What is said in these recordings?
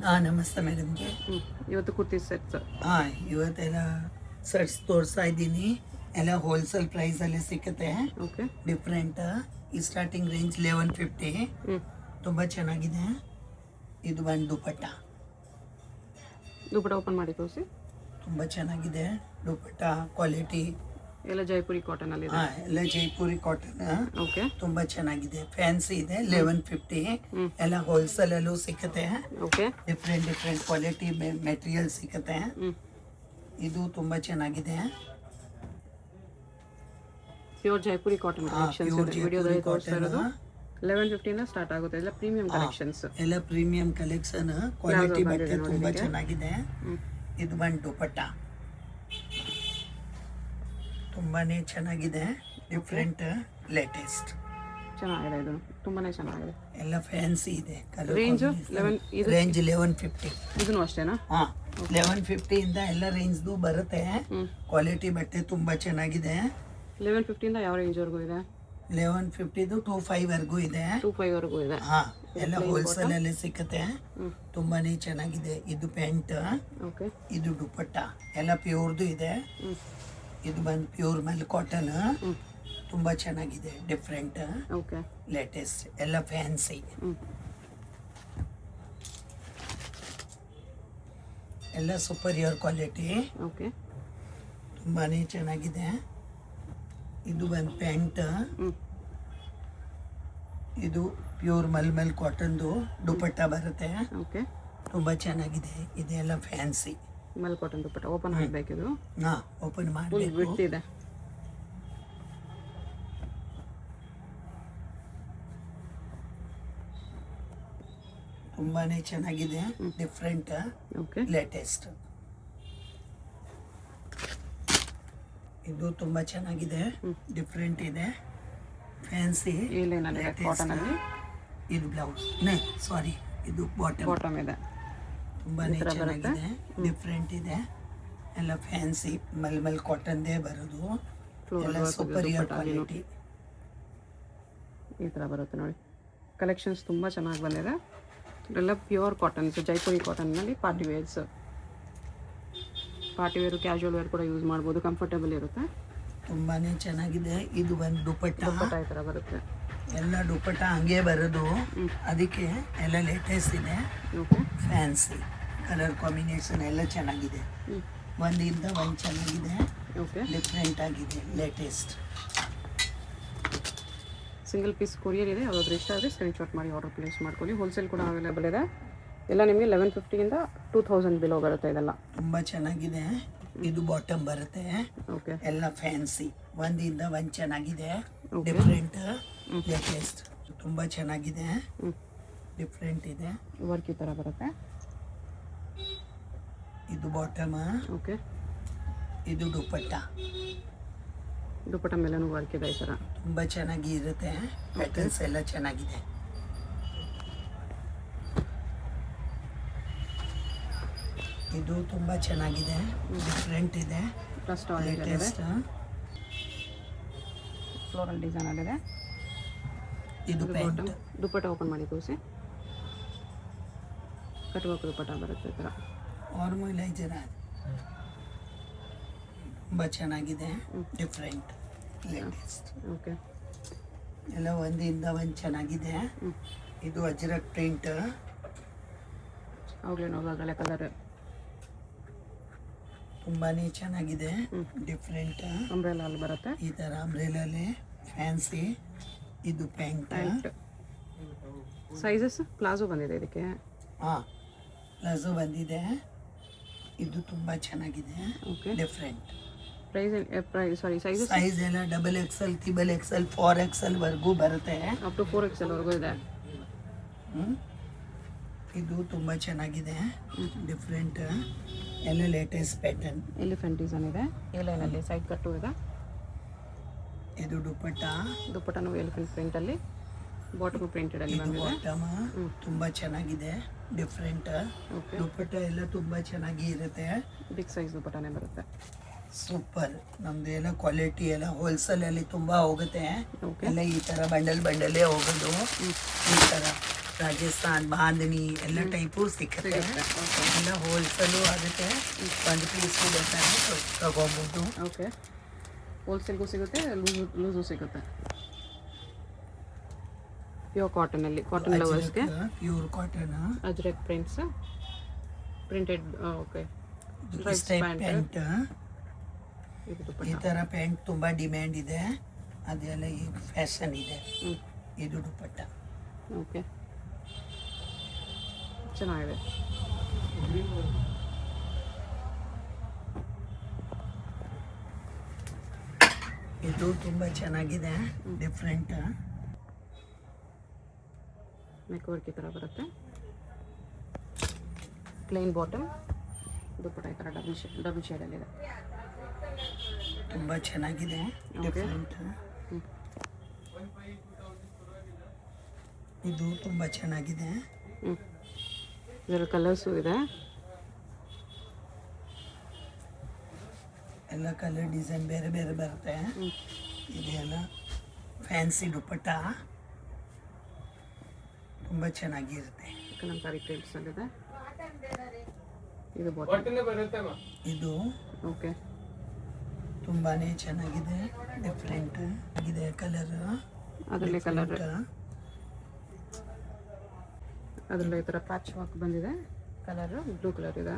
ಹಾಂ ನಮಸ್ತೆ ಮೇಡಮ್ಗೆ. ಇವತ್ತು ಕುರ್ತಿ ಸೆಟ್ಸ್. ಹಾಂ ಇವತ್ತೆಲ್ಲ ಸೆಟ್ಸ್ ತೋರಿಸ್ತಾ ಇದ್ದೀನಿ. ಎಲ್ಲ ಹೋಲ್ಸೇಲ್ ಪ್ರೈಸಲ್ಲಿ ಸಿಗುತ್ತೆ. ಓಕೆ. ಡಿಫ್ರೆಂಟ್. ಈ ಸ್ಟಾರ್ಟಿಂಗ್ ರೇಂಜ್ 1150. ತುಂಬ ಚೆನ್ನಾಗಿದೆ. ಇದು ಒಂದು ದುಪಟ್ಟ ಓಪನ್ ಮಾಡಿ ತೋರಿಸಿ. ತುಂಬ ಚೆನ್ನಾಗಿದೆ ದುಪಟ್ಟ ಕ್ವಾಲಿಟಿ. ಎಲ್ಲ ಜೈಪುರಿ ಕಾಟನ್ ಅಲ್ಲಿ ಇದೆ. ಹಾಂ ಎಲ್ಲ ಜೈಪುರಿ ಕಾಟನ್. ಓಕೆ. ತುಂಬ ಚೆನ್ನಾಗಿದೆ. ಫ್ಯಾನ್ಸಿ ಇದೆ. 1150. ಎಲ್ಲ ಹೋಲ್ಸೇಲಲ್ಲೂ ಸಿಗುತ್ತೆ. ಓಕೆ. ಡಿಫ್ರೆಂಟ್ ಕ್ವಾಲಿಟಿ ಮೆಟೀರಿಯಲ್ ಸಿಗುತ್ತೆ. ಇದು ತುಂಬ ಚೆನ್ನಾಗಿದೆ. ಪ್ಯೂರ್ ಜೈಪುರಿ ಕಾಟನ್ ಕಲೆಕ್ಷನ್ಸ್ ಇದೆ. ವಿಡಿಯೋದಲ್ಲಿ ತೋರಿಸ್ತಾ ಇರೋದು 1150 ಇಂದ ಸ್ಟಾರ್ಟ್ ಆಗುತ್ತೆ. ಎಲ್ಲ ಪ್ರೀಮಿಯಂ ಕಲೆಕ್ಷನ್ಸ್. ಎಲ್ಲ ಪ್ರೀಮಿಯಂ ಕಲೆಕ್ಷನ್. ಕ್ವಾಲಿಟಿ ಬಟ್ಟೆ ತುಂಬ ಚೆನ್ನಾಗಿದೆ. ಇದು ಒಂದು ದುಪಟ್ಟ ತುಂಬಾನೇ ಚೆನ್ನಾಗಿದೆ. ಡಿಫ್ರೆಂಟ್ ಲೇಟೆಸ್ಟ್ ಚೆನ್ನಾಗಿದೆ. ಇದು ತುಂಬಾನೇ ಚೆನ್ನಾಗಿದೆ. ಎಲ್ಲ ಫ್ಯಾನ್ಸಿ ಇದೆ. Range range 1150. ಇದನ್ನು ಅಷ್ಟೇನಾ? ಹಾಂ 1150 ಇಂದ ಎಲ್ಲ ರೇಂಜ್ದು ಬರುತ್ತೆ. ಕ್ವಾಲಿಟಿ ಬಟ್ಟೆ ತುಂಬ ಚೆನ್ನಾಗಿದೆ. 1150 ಇಂದ ಯಾವ ರೇಂಜ್ ವರೆಗೂ ಇದೆ? 1150 25 ವರೆಗೂ ಇದೆ. 25 ವರೆಗೂ ಇದೆ. ಹಾಂ ಎಲ್ಲ ಹೋಲ್ಸೇಲ್ ಅಲ್ಲಿ ಸಿಕ್ಕತ್ತೆ. ತುಂಬಾನೇ ಚೆನ್ನಾಗಿದೆ. ಇದು ಪ್ಯಾಂಟ್. ಓಕೆ. ಇದು ದುಪಟ್ಟ ಎಲ್ಲ ಪ್ಯೂರ್ದು ಇದೆ. ಇದು ಬಂದು ಪ್ಯೂರ್ ಮೇಲೆ ಕಾಟನ್. ತುಂಬ ಚೆನ್ನಾಗಿದೆ. Different okay. ಲೇಟೆಸ್ಟ್ ಎಲ್ಲ ಫ್ಯಾನ್ಸಿ. ಎಲ್ಲ ಸುಪೀರಿಯರ್ ಕ್ವಾಲಿಟಿ. ಓಕೆ. ತುಂಬಾನೇ ಚೆನ್ನಾಗಿದೆ. ಇದು ಒಂದು ಪ್ಯಾಂಟ್. ಇದು ಪ್ಯೂರ್ ಮಲ್ಮಲ್ ಕಾಟನ್ದು ದುಪಟ್ಟ ಬರುತ್ತೆ. ಓಕೆ. ತುಂಬ ಚೆನ್ನಾಗಿದೆ. ಇದೆಲ್ಲ ಫ್ಯಾನ್ಸಿ ಮಲ್ ಕಾಟನ್ ದುಪಟ್ಟ. ಓಪನ್ ಆಗಬೇಕಿದು. ಹಾಂ ಓಪನ್ ಮಾಡಬೇಕು. ವಿಡ್ತ್ ಇದೆ. ತುಂಬಾನೇ ಚೆನ್ನಾಗಿದೆ. Different okay. ಲೇಟೆಸ್ಟ್. ಇದು ತುಂಬ ಚೆನ್ನಾಗಿದೆ. ಡಿಫ್ರೆಂಟ್ ಇದೆ. ಫ್ಯಾನ್ಸಿ ಕಾಟನ್ ಅಲ್ಲಿ. ಇದು ಬ್ಲೌಸ್ ಸಾರಿ ಇದು ಬಾಟಮ್ ಇದೆ. ತುಂಬಾನೇ ಚೆನ್ನಾಗಿದೆ. ಡಿಫ್ರೆಂಟ್ ಇದೆ. ಎಲ್ಲ ಫ್ಯಾನ್ಸಿ ಮಲ್ಮಲ್ ಕಾಟನ್ದೇ ಬರೋದು. ಎಲ್ಲ ಸೂಪರಿಯರ್ ಕ್ವಾಲಿಟಿ. ಈ ಥರ ಬರುತ್ತೆ ನೋಡಿ. ಕಲೆಕ್ಷನ್ಸ್ ತುಂಬ ಚೆನ್ನಾಗಿ ಬಂದಿದೆ. ಎಲ್ಲ ಪ್ಯೂರ್ ಕಾಟನ್ಸ್ ಜೈಪುರಿ ಕಾಟನ್ನಲ್ಲಿ ಪಾರ್ಟಿ ವೇರು ಕ್ಯಾಶುವಲ್ ವೇರ್ ಕೂಡ ಯೂಸ್ ಮಾಡ್ಬೋದು. ಕಂಫರ್ಟಬಲ್ ಇರುತ್ತೆ. ತುಂಬಾನೇ ಚೆನ್ನಾಗಿದೆ. ಇದು ಒಂದು ದುಪಟ್ಟ ಈ ಥರ ಬರುತ್ತೆ. ಎಲ್ಲ ದುಪಟ್ಟ ಹಂಗೆ ಬರೋದು. ಅದಕ್ಕೆ ಎಲ್ಲ ಲೇಟೆಸ್ಟ್ ಇದೆ. ಓಕೆ. ಫ್ಯಾನ್ಸಿ ಕಲರ್ ಕಾಂಬಿನೇಷನ್ ಎಲ್ಲ ಚೆನ್ನಾಗಿದೆ. ಒಂದಿಂದ ಒಂದು ಚೆನ್ನಾಗಿದೆ. ಓಕೆ. ಡಿಫ್ರೆಂಟ್ ಆಗಿದೆ. ಲೇಟೆಸ್ಟ್ ಸಿಂಗಲ್ ಪೀಸ್ ಕೊರಿಯರ್ ಇದೆ. ಯಾವ್ದಾದ್ರು ಇಷ್ಟ ಆದರೆ ಸ್ಕ್ರೀನ್ಶಾಟ್ ಮಾಡಿ ಆರ್ಡರ್ ಪ್ಲೇಸ್ ಮಾಡ್ಕೊಳ್ಳಿ. ಹೋಲ್ಸೇಲ್ ಕೂಡ ಅವೈಲೇಬಲ್ ಇದೆ. ಎಲ್ಲ ನಿಮಗೆ 1150 ಇಂದ 2000 ಬಿಲೋ ಬರುತ್ತೆ. ಇದೆಲ್ಲ ತುಂಬ ಚೆನ್ನಾಗಿದೆ. ಇದು ಬಾಟಮ್ ಬರುತ್ತೆ. ಓಕೆ. ಎಲ್ಲ ಫ್ಯಾನ್ಸಿ ಒಂದಿಂದ ಒಂದು ಚೆನ್ನಾಗಿದೆ. ಡಿಫ್ರೆಂಟ್ ಲೇಟೆಸ್ಟ್ ತುಂಬ ಚೆನ್ನಾಗಿದೆ. ಡಿಫ್ರೆಂಟ್ ಇದೆ. ವರ್ಕ್ ಈ ಥರ ಬರುತ್ತೆ. ಇದು ಬಾಟಮ್. ಓಕೆ. ಇದು ದುಪಟ್ಟ ಮೇಲೇನೂ ವರ್ಕ್ ಇದೆ. ಈ ಥರ ತುಂಬ ಚೆನ್ನಾಗಿ ಇರುತ್ತೆ. ಪ್ಯಾಟರ್ನ್ಸ್ ಎಲ್ಲ ಚೆನ್ನಾಗಿದೆ. ಇದು ತುಂಬ ಚೆನ್ನಾಗಿದೆ. ಡಿಫ್ರೆಂಟ್ ಇದೆ. ಲೇಟೆಸ್ಟ್ ಫ್ಲೋರಲ್ ಡಿಸೈನ್ ಅಲ್ಲಿದೆ. ಇದು ಪ್ಯಾಂಟ್. ದುಪಟ್ಟ ಓಪನ್ ಮಾಡಿ ತೋರಿಸಿ. ಕಟ್ವರ್ಕ್ ದುಪಟ್ಟ ಬರುತ್ತೆ ಈ ಥರ. ಆರ್ಮೋಲೈಜರ್ ತುಂಬ ಚೆನ್ನಾಗಿದೆ. Different latest. ಓಕೆ. ಎಲ್ಲ ಒಂದಿಂದ ಒಂದು ಚೆನ್ನಾಗಿದೆ. ಇದು ಅಜ್ರಕ್ ಪ್ರಿಂಟ್. ಅವಾಗಲೇ ನೋಡೋದ್ರಲ್ಲೇ ಕಲರ್ ತುಂಬಾನೇ ಚೆನ್ನಾಗಿದೆ. ಡಿಫ್ರೆಂಟ್ ಅಂಬ್ರೆಲಾ ಅಲ್ಲಿ ಬರುತ್ತೆ. ಈ ಥರ ಅಂಬ್ರೆಲಲ್ಲಿ ಫ್ಯಾನ್ಸಿ. ಇದು ಪ್ಯಾಂಟ್. ಸೈಜಸ್ ಪ್ಲಾಜೋ ಬಂದಿದೆ ಇದಕ್ಕೆ. ಹಾಂ ಪ್ಲಾಜೋ ಬಂದಿದೆ. ಇದು ತುಂಬ ಚೆನ್ನಾಗಿದೆ. ಓಕೆ. ಡಿಫ್ರೆಂಟ್ ಸೈಜ್ ಎಲ್ಲ XXL, XXL, 4XL ವರೆಗೂ ಬರುತ್ತೆ. ಅಪ್ ಟು 4XL ವರೆಗೂ ಇದೆ. ಇದು ತುಂಬ ಚೆನ್ನಾಗಿದೆ. ಡಿಫ್ರೆಂಟ್ ಎಲ್ಲ ಲೇಟೆಸ್ಟ್ ಪ್ಯಾಟರ್ನ್. ಎಲಿಫೆಂಟ್ ಡಿಸೈನ್ ಇದೆ. ಲೈನಲ್ಲಿ ಸೈಡ್ ಕಟ್ಟು ಇದೆ. ಇದು ದುಪಟ್ಟನು ಎಲಿಫೆಂಟ್ ಪ್ರಿಂಟಲ್ಲಿ. ಬಾಟಮ್ ಪ್ರಿಂಟೆಡ್ ಅಲ್ಲಿ ಬಂದಿದೆ. ಬಾಟಮ್ ತುಂಬ ಚೆನ್ನಾಗಿದೆ. ಡಿಫ್ರೆಂಟ್ ದುಪಟ್ಟ ಎಲ್ಲ ತುಂಬ ಚೆನ್ನಾಗಿ ಇರುತ್ತೆ. ಬಿಗ್ ಸೈಜ್ ದುಪಟ್ಟನೇ ಬರುತ್ತೆ. ಸೂಪರ್. ನಮ್ದು ಎಲ್ಲ ಕ್ವಾಲಿಟಿ ಎಲ್ಲ ಹೋಲ್ಸೇಲಲ್ಲಿ ತುಂಬ ಹೋಗುತ್ತೆ. ಎಲ್ಲ ಈ ಥರ ಬಂಡಲೇ ಹೋಗೋದು. ಈ ಥರ ರಾಜಸ್ಥಾನ್ ಬಾಂಧಣಿ ಎಲ್ಲ ಟೈಪು ಸಿಕ್ಕತ್ತೆ. ಎಲ್ಲ ಹೋಲ್ಸೇಲು ಆಗುತ್ತೆ. ಒಂದು ಪೀಸು ಬೇಕಾದ್ರೆ ತಗೋಬೋದು. ಓಕೆ, ಹೋಲ್ಸೇಲ್ಗೂ ಸಿಗುತ್ತೆ, ಲೂಸು ಸಿಗುತ್ತೆ. ಪ್ಯೂರ್ ಕಾಟನಲ್ಲಿ, ಕಾಟನ್ ಲವರ್ಸ್ಗೆ pure cotton, Ajrakh prints, printed. Okay, pant. ಈ ಥರ ಪ್ಯಾಂಟ್ ತುಂಬ ಡಿಮ್ಯಾಂಡ್ ಇದೆ, ಅದೆಲ್ಲ ಈಗ ಫ್ಯಾಷನ್ ಇದೆ. ಇದು ದುಪ್ಪಟ್ಟ. ಓಕೆ, ಚೆನ್ನಾಗಿದೆ. ಇದು ತುಂಬ ಚೆನ್ನಾಗಿದೆ, ಡಿಫ್ರೆಂಟ್. ನೆಕ್ ವರ್ಕ್ ಈ ಥರ ಬರುತ್ತೆ. ಪ್ಲೇನ್ ಬಾಟಮ್, ದುಪ್ಪಟ್ಟ ಈ ಥರ ಡಬಲ್ ಶೇಡಲ್ಲಿದೆ. ತುಂಬ ಚೆನ್ನಾಗಿದೆ, ಡಿಫ್ರೆಂಟ್. ಇದು ತುಂಬ ಚೆನ್ನಾಗಿದೆ. ಇದರ ಕಲರ್ಸು ಇದೆ. ಎಲ್ಲ ಕಲರ್ ಡಿಸೈನ್ ಬೇರೆ ಬೇರೆ ಬರುತ್ತೆ. ಇದೆಲ್ಲ ಫ್ಯಾನ್ಸಿ ದುಪ್ಪಟ್ಟ, ತುಂಬ ಚೆನ್ನಾಗಿರುತ್ತೆ. ಕಲಂಕಾರಿ ಪ್ರಿಂಟ್ಸಲ್ಲಿದೆ. ಇದು ಬಾಟಮ್. ಇದು ಓಕೆ, ತುಂಬಾ ಚೆನ್ನಾಗಿದೆ, ಡಿಫ್ರೆಂಟ್ ಆಗಿದೆ ಕಲರ್. ಅದರಲ್ಲಿ ಕಲರ್, ಅದರಲ್ಲಿ ಈ ಥರ ಪ್ಯಾಚ್ ವರ್ಕ್ ಬಂದಿದೆ. ಕಲರು ಬ್ಲೂ ಕಲರ್ ಇದೆ.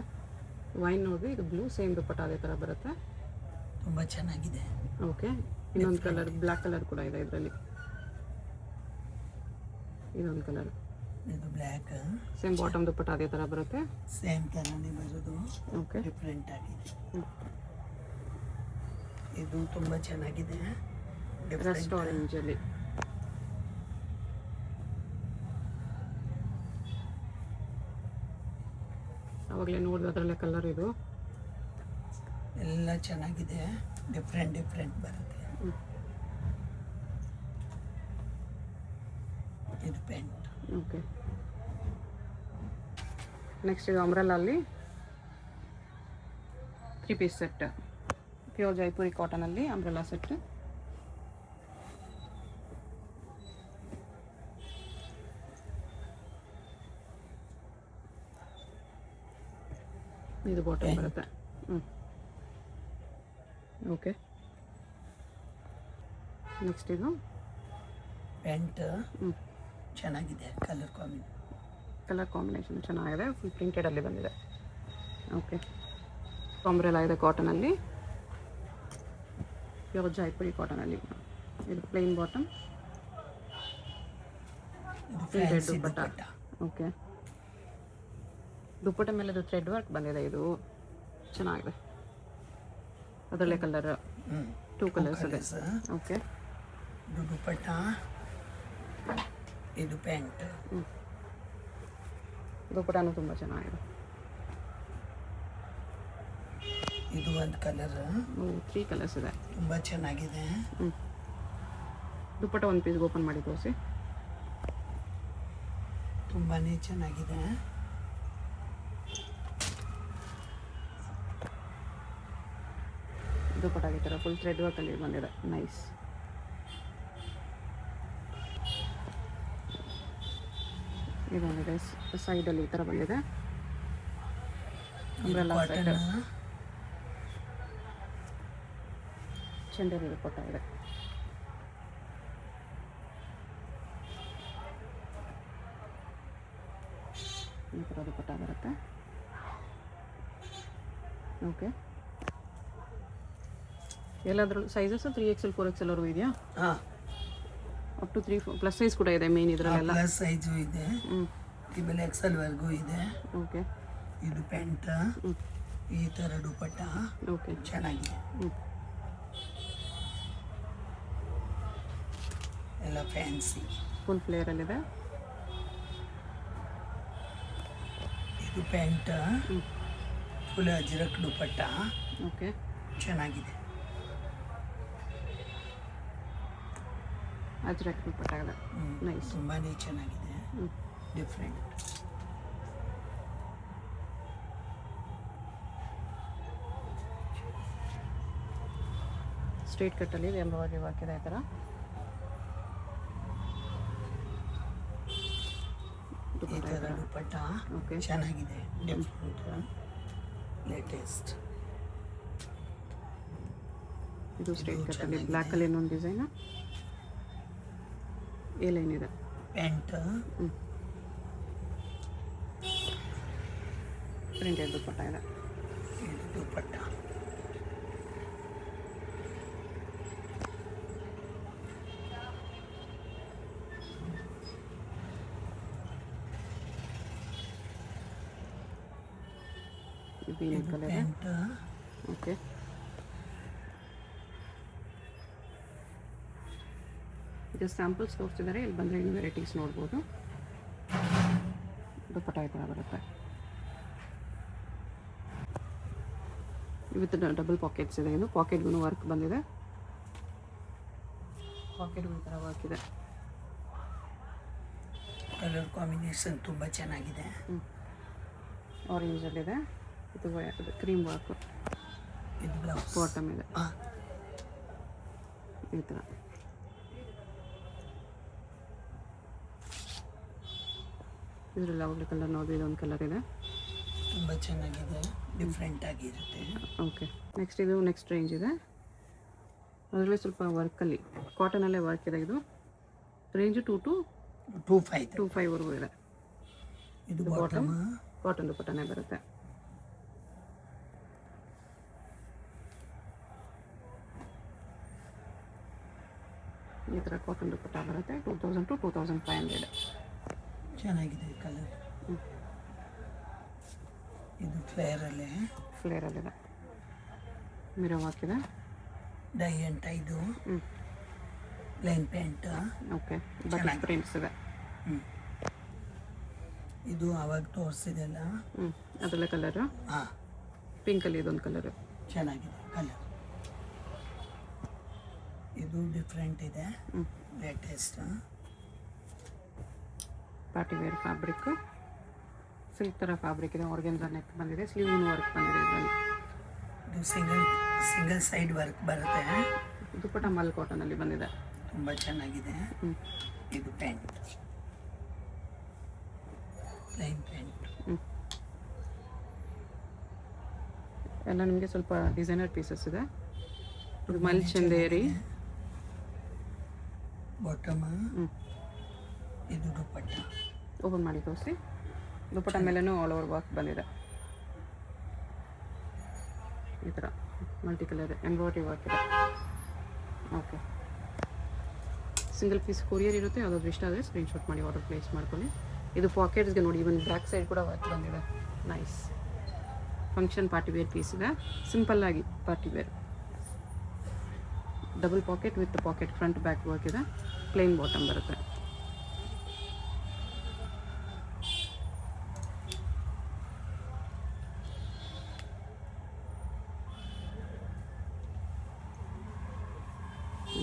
ವೈನ್ ನೋಡಿ, ಇದು ಬ್ಲೂ, ಸೇಮ್ ದುಪ್ಪಟ್ಟ ಅದೇ ಥರ ಬರುತ್ತೆ. ತುಂಬ ಚೆನ್ನಾಗಿದೆ. ಓಕೆ, ಇನ್ನೊಂದು ಕಲರ್ ಬ್ಲ್ಯಾಕ್ ಕಲರ್ ಕೂಡ ಇದೆ ಇದರಲ್ಲಿ. ಇದೊಂದು ಕಲರ್, ಇದು ಬ್ಲ್ಯಾಕ್, ಸೇಮ್ ಬಾಟಮ್ ದುಪ್ಪಟ್ಟ ಅದೇ ಥರ ಬರುತ್ತೆ. ಸೇಮ್ ಥರನೇ ಬರೋದು. ಓಕೆ, ಡಿಫ್ರೆಂಟ್ ಆಗಿದೆ. ಇದು ತುಂಬ ಚೆನ್ನಾಗಿದೆ, ರಸ್ಟ್ ಆರೆಂಜಲ್ಲಿ. ಅವಾಗಲೇ ನೋಡಿದ ಅದರಲ್ಲೇ ಕಲರ್. ಇದು ಎಲ್ಲ ಚೆನ್ನಾಗಿದೆ, ಡಿಫ್ರೆಂಟ್ ಡಿಫ್ರೆಂಟ್ ಬರುತ್ತೆ. ಇದು ಪ್ಯಾಂಟ್. ಓಕೆ, ನೆಕ್ಸ್ಟ್ ಇದು ಅಂಬ್ರೆಲಲ್ಲಿ 3 ಪೀಸ್ ಸೆಟ್, ಪ್ಯೂರ್ ಜೈಪುರಿ ಕಾಟನಲ್ಲಿ ಅಂಬ್ರೆಲಾ ಸೆಟ್. ಇದು ಬಾಟಮ್ ಬರುತ್ತೆ. ಓಕೆ, ನೆಕ್ಸ್ಟ್ ಇದು ಪ್ಯಾಂಟ್ ಚೆನ್ನಾಗಿದೆ, ಕಲರ್ ಕಾಂಬಿನೇಷನ್ ಚೆನ್ನಾಗಿದೆ. ಫುಲ್ ಪ್ರಿಂಟೆಡಲ್ಲಿ ಬಂದಿದೆ. ಓಕೆ, ಅಂಬ್ರೆಲಾ ಇದೆ ಕಾಟನಲ್ಲಿ, ಪ್ಯೂರ್ ಜೈಪುರಿ ಕಾಟನಲ್ಲಿ. ಇದು plain bottom, printed dupatta. Okay, dupatta ಮೇಲೆ ಇದು ಥ್ರೆಡ್ ವರ್ಕ್ ಬಂದಿದೆ. ಇದು ಚೆನ್ನಾಗಿದೆ. ಅದರಲ್ಲೇ ಕಲರ್ 2 ಕಲರ್ಸ್ ಇದೆ. ಓಕೆ, ಇದು ದುಪ್ಪಟ್ಟ, ಇದು ಪ್ಯಾಂಟ್. ದುಪ್ಪಟ್ಟನೂ ತುಂಬ ಚೆನ್ನಾಗಿದೆ. ಇದು ಒಂದು ಕಲರ್. 3 ಕಲರ್ಸ್ ಇದೆ, ತುಂಬ ಚೆನ್ನಾಗಿದೆ. ದುಪ್ಪಟ್ಟ ಒಂದು ಪೀಸ್ಗೆ ಓಪನ್ ಮಾಡಿ ತೋರಿಸಿ. ತುಂಬಾ ಚೆನ್ನಾಗಿದೆ. ದುಪ್ಪಟ್ಟ ಈ ಥರ ಫುಲ್ ಥ್ರೆಡ್ ವರ್ಕಲ್ಲಿ ಬಂದಿದೆ. ನೈಸ್. ಇದೊಂದಿದೆ ಸೈಡಲ್ಲಿ ಈ ಥರ ಬಂದಿದೆ. ಅಂಬ್ರೆಲಾ ಸೆಟ್, ಚಂದೇರಿ ದುಪ್ಪಟ್ಟ ಇದೆ. ಈ ಥರ ದುಪ್ಪಟ್ಟ ಬರುತ್ತೆ. ಓಕೆ, ಎಲ್ಲಾದರೂ ಸೈಜಸ್ 3XL 4XL ವರೆಗೂ ಇದೆಯಾ? ಹಾಂ, ಅಪ್ ಟು 3 ಪ್ಲಸ್ ಸೈಜ್ ಕೂಡ ಇದೆ ಮೇನ್ ಇದರಲ್ಲೆಲ್ಲ. ಪ್ಲಸ್ ಸೈಜು ಇದೆ, ಟ್ರಿಬಲ್ XL ವರೆಗೂ ಇದೆ. ಓಕೆ, ಇದು ಪ್ಯಾಂಟ್, ಈ ಥರ ದುಪ್ಪಟ್ಟ. ಓಕೆ, ಚೆನ್ನಾಗಿದೆ. ಎಲ್ಲ ಫ್ಯಾನ್ಸಿ, ಫುಲ್ ಫ್ಲೇರಲ್ಲಿದೆ. ಇದು pant, full Ajrakh dupatta. Okay, ಚೆನ್ನಾಗಿದೆ. ಅಜ್ರಕ್ ದುಪ್ಪಟ್ಟ ಇದೆ. ನೈಸ್, ತುಂಬಾ ಚೆನ್ನಾಗಿದೆ, ಡಿಫ್ರೆಂಟ್. ಸ್ಟ್ರೇಟ್ ಕಟ್ಟಲ್ಲಿ ಎಂಬವರೆಗೆ ಹಾಕಿದೆ ಈ ಥರ. ದುಪ್ಪಟ್ಟ ಓಕೆ. ಚೆನ್ನಾಗಿದೆ, ಡಿಫ್ರೆಂಟ್, ಲೇಟೆಸ್ಟ್. ಇದು ಸ್ಟ್ರೈಟ್ ಕಟ್ಟಲ್ಲಿ ಬ್ಲ್ಯಾಕಲ್ಲಿ ಇನ್ನೊಂದು ಡಿಸೈನು, ಎ ಲೈನ್ ಇದೆ. ಪ್ಯಾಂಟ್ ಪ್ರಿಂಟೆಡ್ ದುಪ್ಪಟ್ಟ ಇದೆ. ಇದು ದುಪ್ಪಟ್ಟ. ಇದು ಈ ಕಲರ್. Pant okay. ಇದು ಸ್ಯಾಂಪಲ್ಸ್ ತೋರಿಸ್ತಿದ್ದಾರೆ, ಇಲ್ಲಿ ಬಂದರೆ ಇನ್ನು ವೆರೈಟೀಸ್ ನೋಡ್ಬೋದು. ದುಪ್ಪಟ್ಟ ಈ ಥರ ಬರುತ್ತೆ ವಿತ್ ಡಬಲ್ ಪಾಕೆಟ್ಸ್ ಇದೆ. ಇದು ಪಾಕೆಟ್ಗೂ ವರ್ಕ್ ಬಂದಿದೆ, ಪಾಕೆಟ್ಗೂ ಈ ಥರ ವರ್ಕ್ ಇದೆ. ಕಲರ್ ಕಾಂಬಿನೇಷನ್ ತುಂಬ ಚೆನ್ನಾಗಿದೆ. ಆರೆಂಜಲ್ಲಿದೆ, ಇದು ಕ್ರೀಮ್ ವರ್ಕ್, ಇದು ಬ್ಲೌಸ್ ಬಾಟಮ್ ಇದೆ ಈ ಥರ. ಇದರಲ್ಲಿ ಯಾವಾಗಲೂ ಕಲರ್ ನೋಡಿ, ಇದೊಂದು ಕಲರ್ ಇದೆ, ತುಂಬ ಚೆನ್ನಾಗಿದೆ, ಡಿಫ್ರೆಂಟ್ ಆಗಿರುತ್ತೆ. ಓಕೆ. ನೆಕ್ಸ್ಟ್ ಇದು ನೆಕ್ಸ್ಟ್ ರೇಂಜ್ ಇದೆ, ಅದರಲ್ಲಿ ಸ್ವಲ್ಪ ವರ್ಕಲ್ಲಿ ಕಾಟನಲ್ಲೇ ವರ್ಕ್ ಇದೆ. ಇದು ರೇಂಜು 2 to 2.5ವರೆಗೂ ಇದೆ. ಇದು ಬಾಟಮ್ ಕಾಟನ್ ದುಪ್ಪಟ್ಟನೇ ಬರುತ್ತೆ. ಈ ಥರ ಕಾಟನ್ ದುಪ್ಪಟ್ಟ ಬರುತ್ತೆ. 2000 to 2500. ಚೆನ್ನಾಗಿದೆ ಕಲರ್. ಇದು ಫ್ಲೇರಲ್ಲಿದೆ, ಮಿರೋ ಹಾಕಿದೆ, ಡೈ ಅಂಡ್ ಇದು plane pant. Okay. Button prints ಇದೆ. ಇದು ಅವಾಗ ತೋರಿಸಿದೆಲ್ಲ. ಅದರಲ್ಲೇ ಕಲರು ಹಾಂ, ಪಿಂಕಲ್ಲಿ ಇದೊಂದು ಕಲರು ಚೆನ್ನಾಗಿದೆ ಕಲರ್. ಇದು ಡಿಫ್ರೆಂಟ್ ಇದೆ, latest. Party wear fabric, silk ಥರ ಫ್ಯಾಬ್ರಿಕ್ ಇದೆ, ಆರ್ಗೆನ್ಸಾ ನೆಕ್ ಬಂದಿದೆ, ಸ್ಲೀವ್ನು ವರ್ಕ್ ಬಂದಿದೆ. ಇದರಲ್ಲಿ ಇದು ಸಿಂಗಲ್ ಸೈಡ್ ವರ್ಕ್ ಬರುತ್ತೆ. ದುಪ್ಪಟ್ಟ ಮಲ್ ಕಾಟನಲ್ಲಿ ಬಂದಿದೆ, ತುಂಬ ಚೆನ್ನಾಗಿದೆ. ಇದು ಪ್ಯಾಂಟ್, ಪ್ಲೈನ್ ಪ್ಯಾಂಟ್. ಎಲ್ಲ ನಿಮಗೆ ಸ್ವಲ್ಪ ಡಿಸೈನರ್ ಪೀಸಸ್ ಇದೆ. ಇದು ಮಲ್ ಚಂದೇರಿ ಬಾಟಮ್. ಇದು ದುಪ್ಪಟ್ಟ. ಓಪನ್ ಮಾಡಿ ತೋರಿಸಿ. ದುಪ್ಪಟ್ಟ ಮೇಲೆನೂ ಆಲ್ ಓವರ್ ವರ್ಕ್ ಬಂದಿದೆ ಈ ಥರ, ಮಲ್ಟಿ ಕಲರ್ ಎಂಬ್ರಾಯ್ಡ್ರಿ ವರ್ಕ್ ಇದೆ. ಓಕೆ. ಸಿಂಗಲ್ ಪೀಸ್ ಕೊರಿಯರ್ ಇರುತ್ತೆ, ಯಾವುದಾದ್ರು ಇಷ್ಟ ಆದರೆ ಸ್ಕ್ರೀನ್ಶಾಟ್ ಮಾಡಿ ಆರ್ಡರ್ ಪ್ಲೇಸ್ ಮಾಡ್ಕೊಳ್ಳಿ. ಇದು ಪಾಕೆಟ್ಸ್ಗೆ ನೋಡಿ, ಇವನ್ ಬ್ಯಾಕ್ ಸೈಡ್ ಕೂಡ ವರ್ಕ್ ಬಂದಿದೆ. Nice function party wear piece ಇದೆ, ಸಿಂಪಲ್ಲಾಗಿ party wear. Double pocket with pocket front back work ಇದೆ, ಪ್ಲೇನ್ ಬಾಟಮ್ ಬರುತ್ತೆ.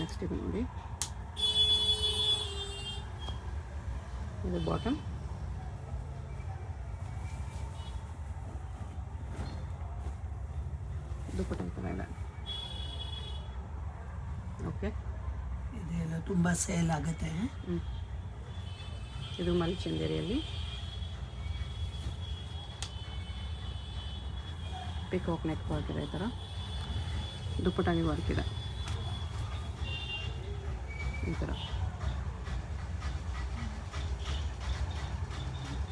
ನೆಕ್ಸ್ಟ್ ಇದು ನೋಡಿ, ಇದು ಬಾಟಮ್, ದುಪ್ಪಟ್ಟ ಈ ಥರ ಇದೆ. ಓಕೆ. ಇದೆಲ್ಲ ತುಂಬ ಸೇಲ್ ಆಗುತ್ತೆ. ಇದು ಮಲ್ ಚಂದೇರಿಯಲ್ಲಿ ಪಿಕಾಕ್ ನೆಕ್ ವರ್ಕ್ ಇದೆ, ಈ ಥರ ದುಪ್ಪಟ್ಟಾಗಿ ವರ್ಕ್ ಇದೆ ಈ ಥರ.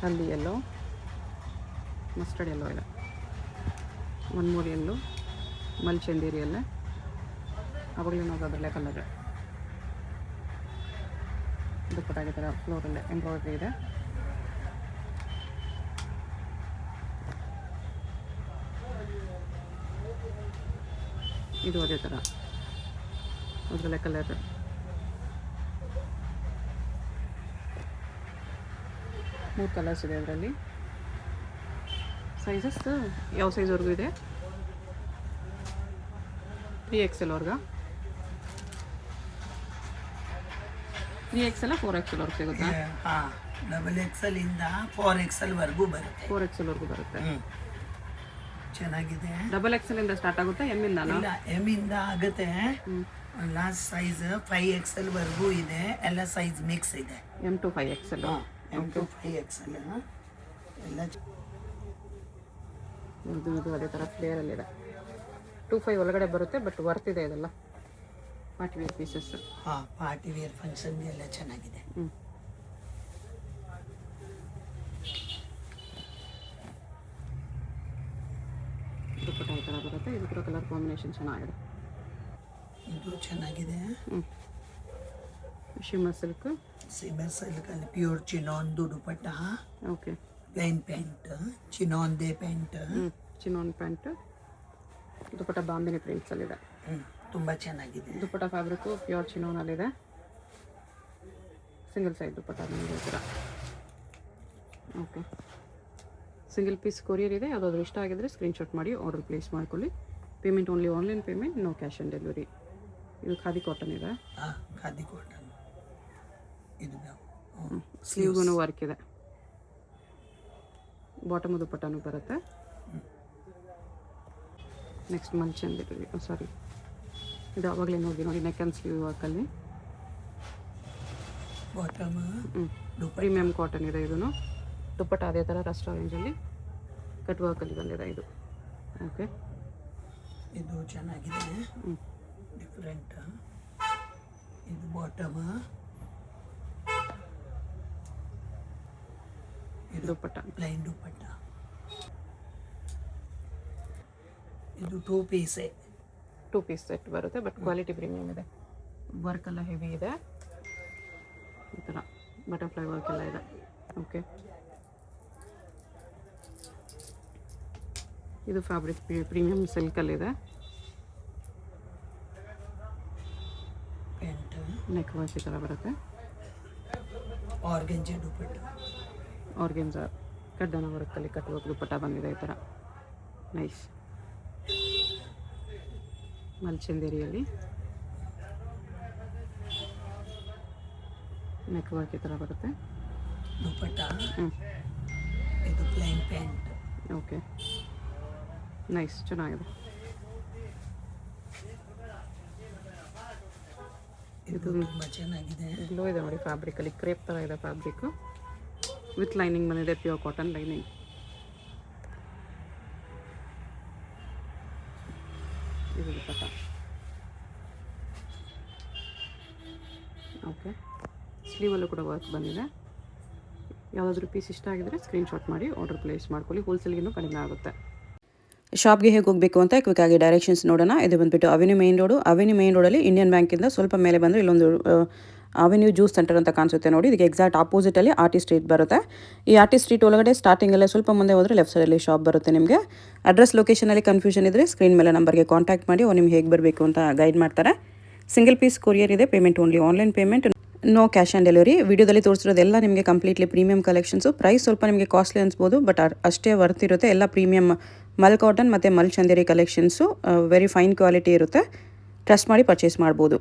ಹಲ್ದಿ ಎಲ್ಲೋ, ಮಸ್ಟರ್ಡ್ ಎಲ್ಲೋ ಇದೆ, 1 more ಎಲ್ಲೋ, ಮಲ್ ಚಂದೇರಿಯಲ್ಲೇ ಅವಾಗಲೇ ನಾವು ಅದರಲ್ಲೇ ಕಲರ್. ದುಪ್ಪಟ್ಟಾಗಿ ಥರ ಫ್ಲೋರಲ್ಲೇ ಎಂಬ್ರಾಯ್ಡ್ರಿ ಇದೆ. ಇದು ಅದೇ ಥರ ಅದರಲ್ಲೇ ಕಲರ್. ಮೂರು ಕಲರ್ಸ್ ಇದೆ ಅದರಲ್ಲಿ. ಸೈಜಸ್ ಯಾವ ಸೈಜ್ವರೆಗೂ ಇದೆ? 3XL 3XL 4XL ಸಿಗುತ್ತಾ? ಹಾಂ, XXL ಇಂದ 4XL ವರೆಗೂ ಬರುತ್ತೆ. 4XL ವರೆಗೂ ಬರುತ್ತೆ. ಚೆನ್ನಾಗಿದೆ. XXL ಇಂದ ಸ್ಟಾರ್ಟ್ ಆಗುತ್ತೆ, ಎಮ್ ಇಂದ? ಇಲ್ಲ, ಎಮ್ ಇಂದ ಆಗುತ್ತೆ. ಲಾಸ್ಟ್ ಸೈಜ್ 5XL ವರೆಗೂ ಇದೆ, ಎಲ್ಲ ಸೈಜ್ ಮಿಕ್ಸ್ ಇದೆ. M to 5XL. M to 5XL. ಎಲ್ಲ ಇದು ಅದೇ ಥರ ಫ್ಲೇರಲ್ಲಿದೆ. 25 ಒಳಗಡೆ ಬರುತ್ತೆ, ಬಟ್ ವರ್ತ್ ಇದೆ ಇದೆಲ್ಲ ಪಾರ್ಟಿ ವೇರ್ ಪೀಸಸ್. ಹಾಂ, ಪಾರ್ಟಿ ವೇರ್ ಫಂಕ್ಷನ್ ಎಲ್ಲ ಚೆನ್ನಾಗಿದೆ. ದುಪ್ಪಟ್ಟ ಈ ಥರ ಬರುತ್ತೆ. ಇದು ಕೂಡ ಕಲರ್ ಕಾಂಬಿನೇಷನ್ ಚೆನ್ನಾಗಿದೆ. ಇದು ಚೆನ್ನಾಗಿದೆ. Shimmer silk. ಸಿಮರ್ ಸಿಲ್ಕಲ್ಲಿ ಪ್ಯೂರ್ ಚಿನಾನ್ದು ದುಪಟ್ಟ. ಓಕೆ. ಪ್ಲೇನ್ ಪ್ಯಾಂಟ್, ಚಿನಾನ್ದೇ ಪ್ಯಾಂಟ್. Chinon pant. ದುಪ್ಪಟ್ಟ ಬಾಂಬಿನಿ ಪ್ರಿಂಟ್ಸಲ್ಲಿದೆ. ತುಂಬ ಚೆನ್ನಾಗಿದೆ. ದುಪ್ಪಟ್ಟ ಫ್ಯಾಬ್ರಿಕ್ಕು ಪ್ಯೂರ್ ಚಿನಾನಲ್ಲಿದೆ. ಸಿಂಗಲ್ ಸೈಡ್ ದುಪ್ಪಟ್ಟ ಬಂದಿದೆ ಈ ಥರ. ಓಕೆ. ಸಿಂಗಲ್ ಪೀಸ್ ಕೊರಿಯರ್ ಇದೆ. ಯಾವುದಾದ್ರೂ ಇಷ್ಟ ಆಗಿದ್ರೆ ಸ್ಕ್ರೀನ್ಶಾಟ್ ಮಾಡಿ ಆರ್ಡರ್ ಪ್ಲೇಸ್ ಮಾಡ್ಕೊಳ್ಳಿ. Payment only online payment, no cash on delivery. ಇದು ಖಾದಿ ಕಾಟನ್ ಇದೆ. ಹಾಂ, ಖಾದಿ ಕಾಟನ್. ಇದು ಸ್ಲೀವ್ಗೂ ವರ್ಕ್ ಇದೆ. ಬಾಟಮ್ ದುಪ್ಪಟ್ಟನೂ ಬರುತ್ತೆ. ನೆಕ್ಸ್ಟ್ ಮಲ್ಚಂದಿರಿ, ಸಾರಿ ಇದು ಆವಾಗಲೇ ನೋಡಿ ನೆಕ್ ಆ್ಯಂಡ್ ಸ್ಲೀವ್ ವರ್ಕಲ್ಲಿ. ಬಾಟಮ್ ಪ್ರೀಮಿಯಮ್ ಕಾಟನ್ ಇದೆ. ಇದನ್ನು ದುಪ್ಪಟ್ಟ ಅದೇ ಥರ ರಸ್ಟ್ ಆರೆಂಜಲ್ಲಿ ಕಟ್ ವರ್ಕಲ್ಲಿ ಬಂದಿದೆ ಇದು. ಓಕೆ. ಇದು ಚೆನ್ನಾಗಿದೆ, ಡಿಫ್ರೆಂಟ್. ಇದು ಬಾಟಮ್. ಇದು ದುಪ್ಪಟ್ಟ ಪ್ಲೈನ್ ದುಪ್ಪಟ್ಟ. ಇದು 2 ಪೀಸೇ. 2 ಪೀಸ್ ಸೆಟ್ ಬರುತ್ತೆ, ಬಟ್ ಕ್ವಾಲಿಟಿ ಪ್ರೀಮಿಯಮ್ ಇದೆ. ವರ್ಕ್ ಎಲ್ಲ ಹೆವಿ ಇದೆ. ಈ ಥರ ಬಟರ್ಫ್ಲೈ ವರ್ಕ್ ಎಲ್ಲ ಇದೆ. ಓಕೆ. ಇದು ಫ್ಯಾಬ್ರಿಕ್ ಪ್ರೀಮಿಯಮ್ ಸಿಲ್ಕಲ್ಲಿದೆ. ಪ್ಯಾಂಟ್ ನೆಕ್ ವರ್ಕ್ ಈ ಥರ ಬರುತ್ತೆ. ಆರ್ಗೆಂಜಾ ದುಪ್ಪಟ್ಟ. ಆರ್ಗೆನ್ಸಾ ಕಡ್ಡನ ವರ್ಕಲ್ಲಿ ಕಟ್ ವರ್ಕ್ ದುಪ್ಪಟ್ಟ ಬಂದಿದೆ ಈ ಥರ. ನೈಸ್. ಮಲ್ಚಂದೇರಿಯಲ್ಲಿ ನೆಕ್ ವರ್ಕ್ ಈ ಥರ ಬರುತ್ತೆ. ದುಪ್ಪಟ್ಟ. ಇದು ಪ್ಲೈನ್ ಪ್ಯಾಂಟ್. ಓಕೆ. ನೈಸ್, ಚೆನ್ನಾಗಿದೆ. ಇದು ತುಂಬ ಚೆನ್ನಾಗಿದೆ. ಗ್ಲೋ ಇದೆ ನೋಡಿ ಫ್ಯಾಬ್ರಿಕಲ್ಲಿ. ಕ್ರೇಪ್ ಥರ ಇದೆ ಫ್ಯಾಬ್ರಿಕ್ಕು. ವಿತ್ ಲೈನಿಂಗ್ ಬಂದಿದೆ, ಪ್ಯೂರ್ ಕಾಟನ್ ಲೈನಿಂಗ್. ಇದು ದುಪ್ಪಟ್ಟ. ಓಕೆ. ಸ್ಲೀವಲ್ಲೂ ಕೂಡ ವರ್ಕ್ ಬಂದಿದೆ. ಯಾವುದಾದ್ರೂ ಪೀಸ್ ಇಷ್ಟ ಆಗಿದ್ರೆ ಸ್ಕ್ರೀನ್ಶಾಟ್ ಮಾಡಿ ಆರ್ಡರ್ ಪ್ಲೇಸ್ ಮಾಡ್ಕೊಳ್ಳಿ. ಹೋಲ್ಸೇಲ್ಗಿನ್ನೂ ಕಡಿಮೆ ಆಗುತ್ತೆ. ಶಾಪ್ಗೆ ಹೇಗೆ ಹೋಗಬೇಕು ಅಂತ ಕ್ವಿಕ್ಕಾಗಿ ಡೈರೆಕ್ಷನ್ಸ್ ನೋಡೋಣ. ಇದು ಬಂದುಬಿಟ್ಟು avenue main road. Avenue main ರೋಡಲ್ಲಿ ಇಂಡಿಯನ್ ಬ್ಯಾಂಕಿಂದ ಸ್ವಲ್ಪ ಮೇಲೆ ಬಂದರೆ ಇಲ್ಲೊಂದು ಅವೆನ್ಯೂ ಜ್ಯೂಸ್ ಸೆಂಟರ್ ಅಂತ ಕಾಣಿಸುತ್ತೆ ನೋಡಿ. ಇದಕ್ಕೆ ಎಕ್ಸಾಕ್ಟ್ ಆಪೋಸಿಟಲ್ಲಿ ಆರ್ಟಿ ಸ್ಟ್ರೀಟ್ ಬರುತ್ತೆ. ಈ ಆರ್ಟಿ ಸ್ಟ್ರೀಟ್ ಒಳಗಡೆ ಸ್ಟಾರ್ಟಿಂಗಲ್ಲೇ ಸ್ವಲ್ಪ ಮುಂದೆ ಹೋದರೆ ಲೆಫ್ಟ್ ಸೈಡಲ್ಲಿ ಶಾಪ್ ಬರುತ್ತೆ ನಿಮಗೆ. ಅಡ್ರೆಸ್ ಲೊಕೇಶನಲ್ಲಿ ಕನ್ಫ್ಯೂಷನ್ ಇದ್ದರೆ ಸ್ಕ್ರೀನ್ ಮೇಲೆ ನಂಬರ್ಗೆ ಕಾಂಟ್ಯಾಕ್ಟ್ ಮಾಡಿ ಅವ್ರು ನಿಮ್ಗೆ ಹೇಗೆ ಬರಬೇಕು ಅಂತ ಗೈಡ್ ಮಾಡ್ತಾರೆ. ಸಿಂಗಲ್ ಪೀಸ್ ಕೊರಿಯರ್ ಇದೆ. Payment only online payment, no cash on delivery. ವಿಡಿಯೋದಲ್ಲಿ ತೋರಿಸಿರೋದೆಲ್ಲ ನಿಮಗೆ ಕಂಪ್ಲೀಟ್ಲಿ ಪ್ರೀಮಿಯಂ ಕಲೆಕ್ಷನ್ಸು. ಪ್ರೈಸ್ ಸ್ವಲ್ಪ ನಿಮಗೆ ಕಾಸ್ಟ್ಲಿ ಅನಿಸ್ಬೋದು, ಬಟ್ ಅಷ್ಟೇ ವರ್ತ್ ಇರುತ್ತೆ. ಎಲ್ಲ ಪ್ರೀಮಿಯಂ ಮಲ್ ಕಾಟನ್ ಮತ್ತು mul Chanderi collections. Very fine quality ಇರುತ್ತೆ. ಟ್ರಸ್ಟ್ ಮಾಡಿ ಪರ್ಚೇಸ್ ಮಾಡ್ಬೋದು.